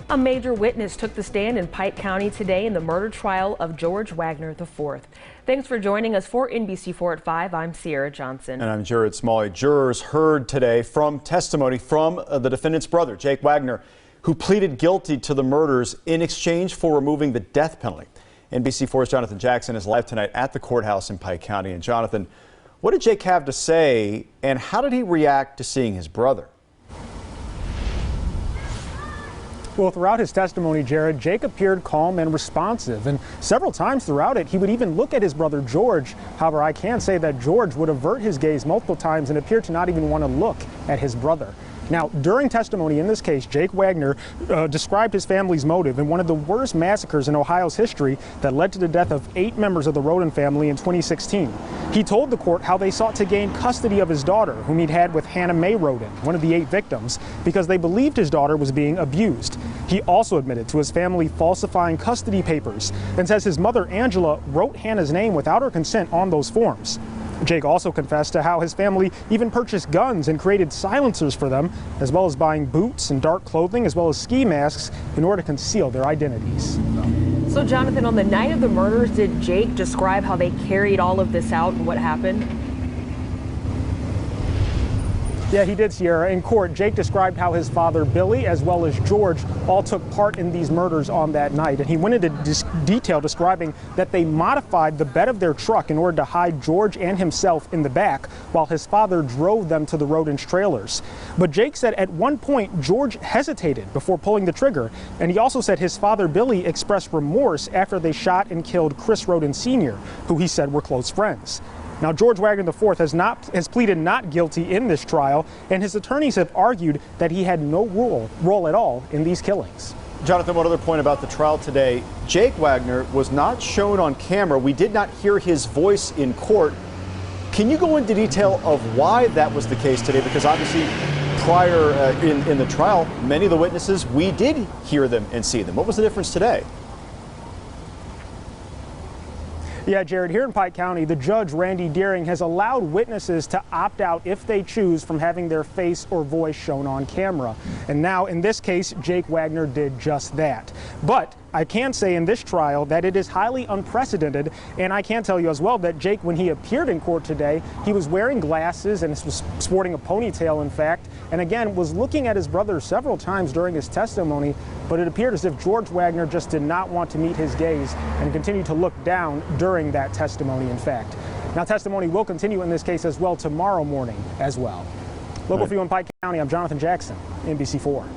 A major witness took the stand in Pike County today in the murder trial of George Wagner IV. Thanks for joining us for NBC4 at 5. I'm Sierra Johnson. And I'm Jared Smalley. Jurors heard today from testimony from the defendant's brother, Jake Wagner, who pleaded guilty to the murders in exchange for removing the death penalty. NBC4's Jonathan Jackson is live tonight at the courthouse in Pike County. And Jonathan, what did Jake have to say, and how did he react to seeing his brother? Well, throughout his testimony, Jared, Jake appeared calm and responsive, and several times throughout it, he would even look at his brother George. However, I can say that George would avert his gaze multiple times and appeared to not even want to look at his brother. Now, during testimony in this case, Jake Wagner described his family's motive in one of the worst massacres in Ohio's history that led to the death of 8 members of the Roden family in 2016. He told the court how they sought to gain custody of his daughter, whom he'd had with Hannah Mae Roden, one of the 8 victims, because they believed his daughter was being abused. He also admitted to his family falsifying custody papers and says his mother, Angela, wrote Hannah's name without her consent on those forms. Jake also confessed to how his family even purchased guns and created silencers for them, as well as buying boots and dark clothing, as well as ski masks in order to conceal their identities. So, Jonathan, on the night of the murders, did Jake describe how they carried all of this out and what happened? Yeah, he did, Sierra. In court, Jake described how his father, Billy, as well as George, all took part in these murders on that night. And he went into detail describing that they modified the bed of their truck in order to hide George and himself in the back, while his father drove them to the Roden's trailers. But Jake said at one point, George hesitated before pulling the trigger. And he also said his father, Billy, expressed remorse after they shot and killed Chris Roden Sr., who he said were close friends. Now, George Wagner IV has pleaded not guilty in this trial, and his attorneys have argued that he had no role at all in these killings. Jonathan, one other point about the trial today. Jake Wagner was not shown on camera. We did not hear his voice in court. Can you go into detail of why that was the case today? Because obviously prior in the trial, many of the witnesses, we did hear them and see them. What was the difference today? Yeah, Jared, here in Pike County, the judge, Randy Deering, has allowed witnesses to opt out if they choose from having their face or voice shown on camera. And now, in this case, Jake Wagner did just that. But I can say in this trial that it is highly unprecedented, and I can tell you as well that Jake, when he appeared in court today, he was wearing glasses and was sporting a ponytail, in fact, and again was looking at his brother several times during his testimony, but it appeared as if George Wagner just did not want to meet his gaze and continued to look down during that testimony, in fact. Now, testimony will continue in this case as well tomorrow morning as well. Local for you in Pike County, I'm Jonathan Jackson, NBC4.